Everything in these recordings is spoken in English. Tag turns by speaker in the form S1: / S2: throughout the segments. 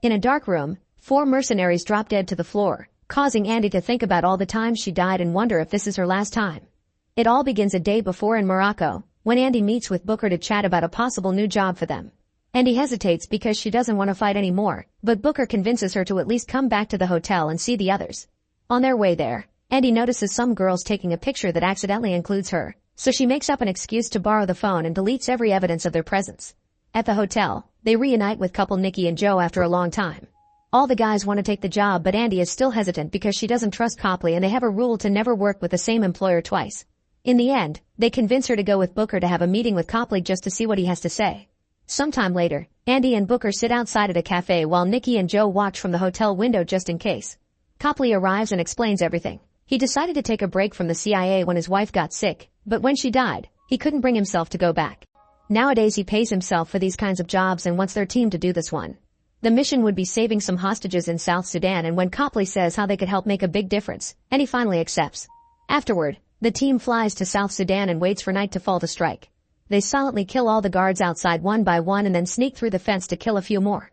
S1: In a dark room, 4 mercenaries drop dead to the floor, causing Andy to think about all the times she died and wonder if this is her last time. It all begins a day before in Morocco, when Andy meets with Booker to chat about a possible new job for them. Andy hesitates because she doesn't want to fight anymore, but Booker convinces her to at least come back to the hotel and see the others. On their way there, Andy notices some girls taking a picture that accidentally includes her, so she makes up an excuse to borrow the phone and deletes every evidence of their presence. At the hotel, they reunite with couple Nikki and Joe after a long time. All the guys want to take the job, but Andy is still hesitant because she doesn't trust Copley and they have a rule to never work with the same employer twice. In the end, they convince her to go with Booker to have a meeting with Copley just to see what he has to say. Sometime later, Andy and Booker sit outside at a cafe while Nikki and Joe watch from the hotel window just in case. Copley arrives and explains everything. He decided to take a break from the CIA when his wife got sick, but when she died, he couldn't bring himself to go back. Nowadays he pays himself for these kinds of jobs and wants their team to do this one. The mission would be saving some hostages in South Sudan, and when Copley says how they could help make a big difference, Andy finally accepts. Afterward, the team flies to South Sudan and waits for night to fall to strike. They silently kill all the guards outside one by one and then sneak through the fence to kill a few more.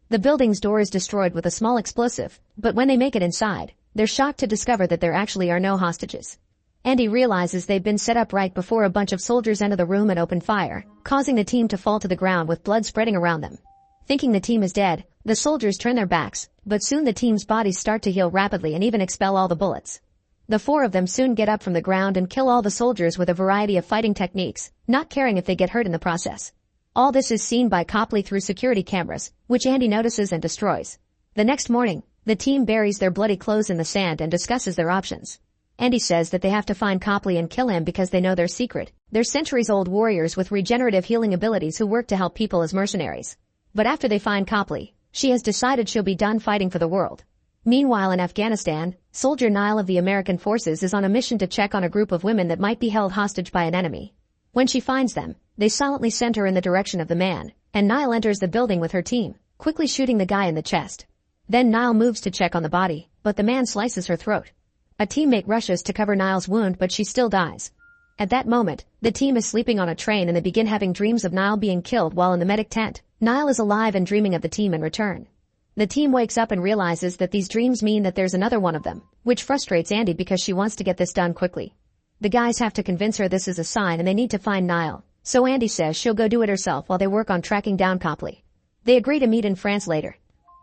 S1: The building's door is destroyed with a small explosive, but when they make it inside, they're shocked to discover that there actually are no hostages. Andy realizes they've been set up right before a bunch of soldiers enter the room and open fire, causing the team to fall to the ground with blood spreading around them. Thinking the team is dead, the soldiers turn their backs, but soon the team's bodies start to heal rapidly and even expel all the bullets. The 4 of them soon get up from the ground and kill all the soldiers with a variety of fighting techniques, not caring if they get hurt in the process. All this is seen by Copley through security cameras, which Andy notices and destroys. The next morning, the team buries their bloody clothes in the sand and discusses their options. Andy says that they have to find Copley and kill him because they know their secret. They're centuries-old warriors with regenerative healing abilities who work to help people as mercenaries. But after they find Copley, she has decided she'll be done fighting for the world. Meanwhile in Afghanistan, soldier Nile of the American forces is on a mission to check on a group of women that might be held hostage by an enemy. When she finds them, they silently send her in the direction of the man, and Nile enters the building with her team, quickly shooting the guy in the chest. Then Nile moves to check on the body, but the man slices her throat. A teammate rushes to cover Nile's wound, but she still dies. At that moment, the team is sleeping on a train and they begin having dreams of Nile being killed while in the medic tent. Nile is alive and dreaming of the team in return. The team wakes up and realizes that these dreams mean that there's another one of them, which frustrates Andy because she wants to get this done quickly. The guys have to convince her this is a sign and they need to find Nile, so Andy says she'll go do it herself while they work on tracking down Copley. They agree to meet in France later.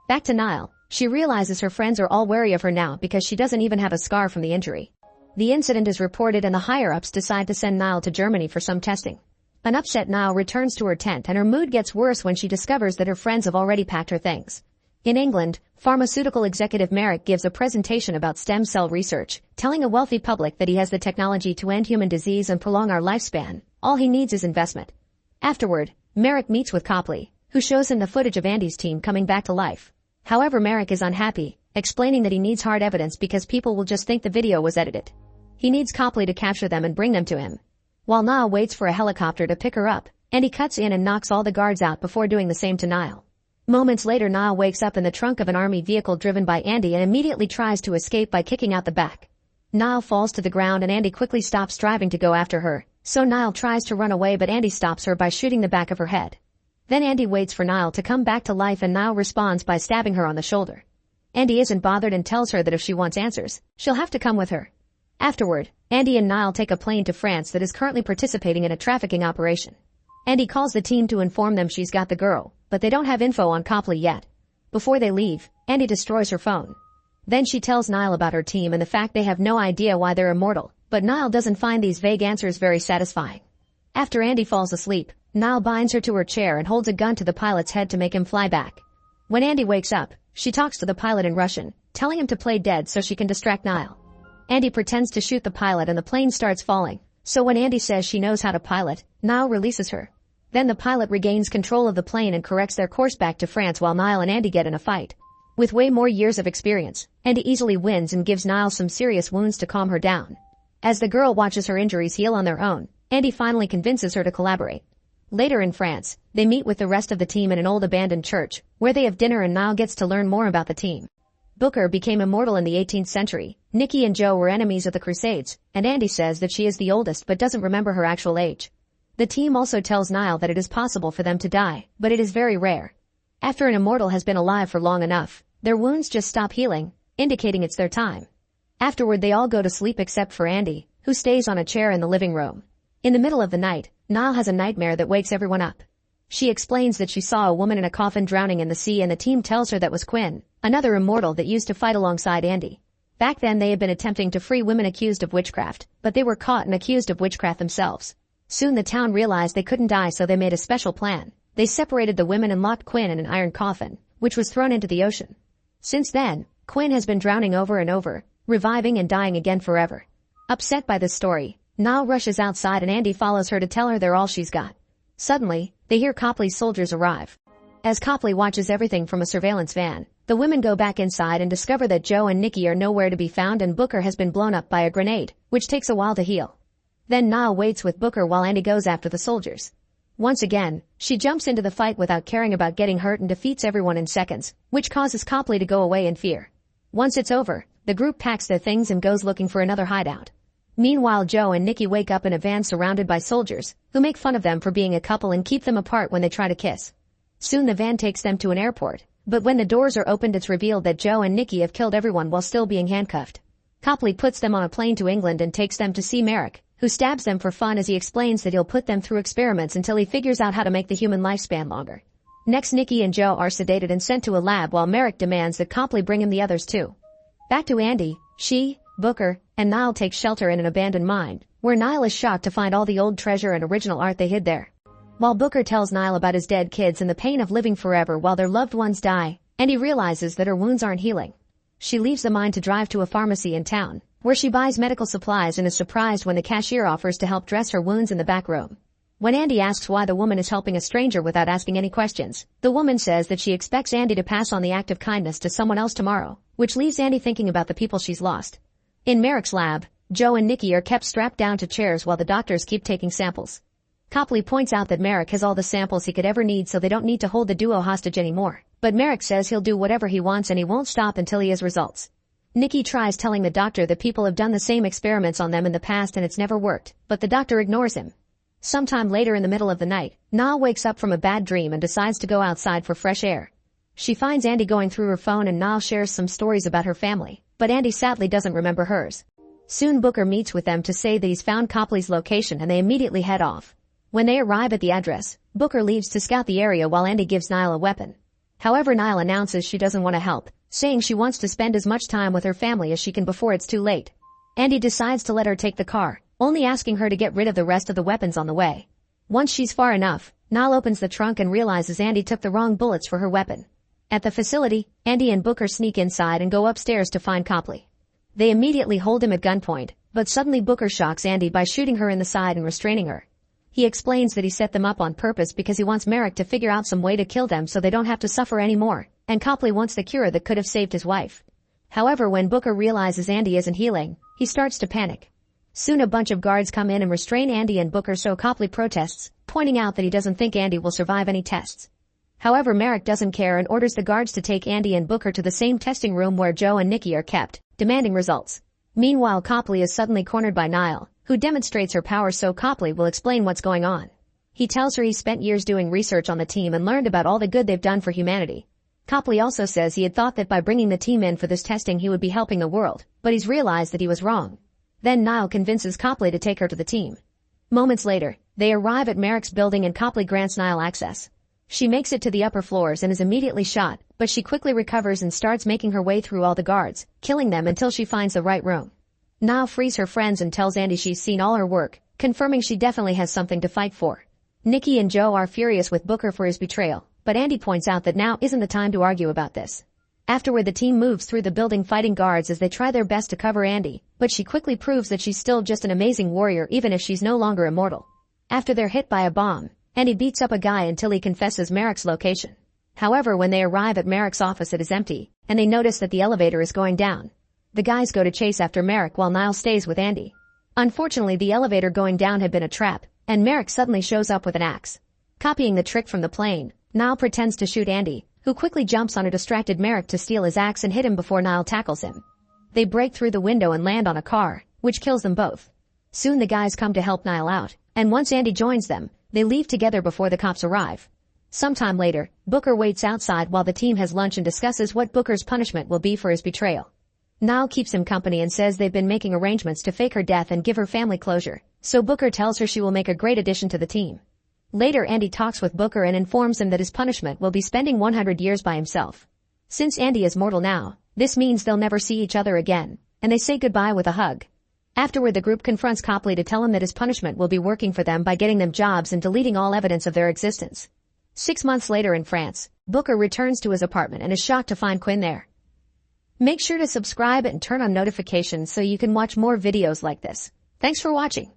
S1: Back to Nile, she realizes her friends are all wary of her now because she doesn't even have a scar from the injury. The incident is reported and the higher-ups decide to send Nile to Germany for some testing. An upset Nile returns to her tent and her mood gets worse when she discovers that her friends have already packed her things. In England, pharmaceutical executive Merrick gives a presentation about stem cell research, telling a wealthy public that he has the technology to end human disease and prolong our lifespan. All he needs is investment. Afterward, Merrick meets with Copley, who shows him the footage of Andy's team coming back to life. However, Merrick is unhappy, explaining that he needs hard evidence because people will just think the video was edited. He needs Copley to capture them and bring them to him. While Nile waits for a helicopter to pick her up, Andy cuts in and knocks all the guards out before doing the same to Nile. Moments later, Nile wakes up in the trunk of an army vehicle driven by Andy and immediately tries to escape by kicking out the back. Nile falls to the ground and Andy quickly stops driving to go after her, so Nile tries to run away but Andy stops her by shooting the back of her head. Then Andy waits for Nile to come back to life and Nile responds by stabbing her on the shoulder. Andy isn't bothered and tells her that if she wants answers, she'll have to come with her. Afterward, Andy and Nile take a plane to France that is currently participating in a trafficking operation. Andy calls the team to inform them she's got the girl, but they don't have info on Copley yet. Before they leave, Andy destroys her phone. Then she tells Nile about her team and the fact they have no idea why they're immortal, but Nile doesn't find these vague answers very satisfying. After Andy falls asleep, Nile binds her to her chair and holds a gun to the pilot's head to make him fly back. When Andy wakes up, she talks to the pilot in Russian, telling him to play dead so she can distract Nile. Andy pretends to shoot the pilot and the plane starts falling, so when Andy says she knows how to pilot, Nile releases her. Then the pilot regains control of the plane and corrects their course back to France while Nile and Andy get in a fight. With way more years of experience, Andy easily wins and gives Nile some serious wounds to calm her down. As the girl watches her injuries heal on their own, Andy finally convinces her to collaborate. Later in France, they meet with the rest of the team in an old abandoned church, where they have dinner and Nile gets to learn more about the team. Booker became immortal in the 18th century, Nikki and Joe were enemies of the Crusades, and Andy says that she is the oldest but doesn't remember her actual age. The team also tells Nile that it is possible for them to die, but it is very rare. After an immortal has been alive for long enough, their wounds just stop healing, indicating it's their time. Afterward they all go to sleep except for Andy, who stays on a chair in the living room. In the middle of the night, Niall has a nightmare that wakes everyone up. She explains that she saw a woman in a coffin drowning in the sea, and the team tells her that was Quinn, another immortal that used to fight alongside Andy. Back then they had been attempting to free women accused of witchcraft, but they were caught and accused of witchcraft themselves. Soon the town realized they couldn't die, so they made a special plan. They separated the women and locked Quinn in an iron coffin, which was thrown into the ocean. Since then, Quinn has been drowning over and over, reviving and dying again forever. Upset by this story, Niall rushes outside and Andy follows her to tell her they're all she's got. Suddenly, they hear Copley's soldiers arrive. As Copley watches everything from a surveillance van, the women go back inside and discover that Joe and Nikki are nowhere to be found, and Booker has been blown up by a grenade, which takes a while to heal. Then Niall waits with Booker while Andy goes after the soldiers. Once again, she jumps into the fight without caring about getting hurt and defeats everyone in seconds, which causes Copley to go away in fear. Once it's over, the group packs their things and goes looking for another hideout. Meanwhile, Joe and Nikki wake up in a van surrounded by soldiers, who make fun of them for being a couple and keep them apart when they try to kiss. Soon the van takes them to an airport, but when the doors are opened it's revealed that Joe and Nikki have killed everyone while still being handcuffed. Copley puts them on a plane to England and takes them to see Merrick, who stabs them for fun as he explains that he'll put them through experiments until he figures out how to make the human lifespan longer. Next, Nikki and Joe are sedated and sent to a lab while Merrick demands that Copley bring him the others too. Back to Andy, she, Booker, and Niall take shelter in an abandoned mine, where Niall is shocked to find all the old treasure and original art they hid there. While Booker tells Niall about his dead kids and the pain of living forever while their loved ones die, Andy realizes that her wounds aren't healing. She leaves the mine to drive to a pharmacy in town, where she buys medical supplies and is surprised when the cashier offers to help dress her wounds in the back room. When Andy asks why the woman is helping a stranger without asking any questions, the woman says that she expects Andy to pass on the act of kindness to someone else tomorrow, which leaves Andy thinking about the people she's lost. In Merrick's lab, Joe and Nikki are kept strapped down to chairs while the doctors keep taking samples. Copley points out that Merrick has all the samples he could ever need, so they don't need to hold the duo hostage anymore. But Merrick says he'll do whatever he wants and he won't stop until he has results. Nikki tries telling the doctor that people have done the same experiments on them in the past and it's never worked, but the doctor ignores him. Sometime later in the middle of the night, Niall wakes up from a bad dream and decides to go outside for fresh air. She finds Andy going through her phone and Niall shares some stories about her family, but Andy sadly doesn't remember hers. Soon Booker meets with them to say that he's found Copley's location and they immediately head off. When they arrive at the address, Booker leaves to scout the area while Andy gives Niall a weapon. However, Niall announces she doesn't want to help, saying she wants to spend as much time with her family as she can before it's too late. Andy decides to let her take the car, only asking her to get rid of the rest of the weapons on the way. Once she's far enough, Niall opens the trunk and realizes Andy took the wrong bullets for her weapon. At the facility, Andy and Booker sneak inside and go upstairs to find Copley. They immediately hold him at gunpoint, but suddenly Booker shocks Andy by shooting her in the side and restraining her. He explains that he set them up on purpose because he wants Merrick to figure out some way to kill them so they don't have to suffer anymore, and Copley wants the cure that could have saved his wife. However, when Booker realizes Andy isn't healing, he starts to panic. Soon a bunch of guards come in and restrain Andy and Booker, so Copley protests, pointing out that he doesn't think Andy will survive any tests. However, Merrick doesn't care and orders the guards to take Andy and Booker to the same testing room where Joe and Nikki are kept, demanding results. Meanwhile, Copley is suddenly cornered by Niall, who demonstrates her power, so Copley will explain what's going on. He tells her he spent years doing research on the team and learned about all the good they've done for humanity. Copley also says he had thought that by bringing the team in for this testing he would be helping the world, but he's realized that he was wrong. Then Niall convinces Copley to take her to the team. Moments later, they arrive at Merrick's building and Copley grants Niall access. She makes it to the upper floors and is immediately shot, but she quickly recovers and starts making her way through all the guards, killing them until she finds the right room. Niall frees her friends and tells Andy she's seen all her work, confirming she definitely has something to fight for. Nikki and Joe are furious with Booker for his betrayal, but Andy points out that now isn't the time to argue about this. Afterward, the team moves through the building fighting guards as they try their best to cover Andy, but she quickly proves that she's still just an amazing warrior even if she's no longer immortal. After they're hit by a bomb, Andy beats up a guy until he confesses Merrick's location. However, when they arrive at Merrick's office, it is empty, and they notice that the elevator is going down. The guys go to chase after Merrick while Niall stays with Andy. Unfortunately, the elevator going down had been a trap, and Merrick suddenly shows up with an axe. Copying the trick from the plane, Niall pretends to shoot Andy, who quickly jumps on a distracted Merrick to steal his axe and hit him before Niall tackles him. They break through the window and land on a car, which kills them both. Soon the guys come to help Niall out, and once Andy joins them, they leave together before the cops arrive. Sometime later, Booker waits outside while the team has lunch and discusses what Booker's punishment will be for his betrayal. Niall keeps him company and says they've been making arrangements to fake her death and give her family closure, so Booker tells her she will make a great addition to the team. Later, Andy talks with Booker and informs him that his punishment will be spending 100 years by himself. Since Andy is mortal now, this means they'll never see each other again, and they say goodbye with a hug. Afterward, the group confronts Copley to tell him that his punishment will be working for them by getting them jobs and deleting all evidence of their existence. 6 months later in France, Booker returns to his apartment and is shocked to find Quinn there. Make sure to subscribe and turn on notifications so you can watch more videos like this. Thanks for watching.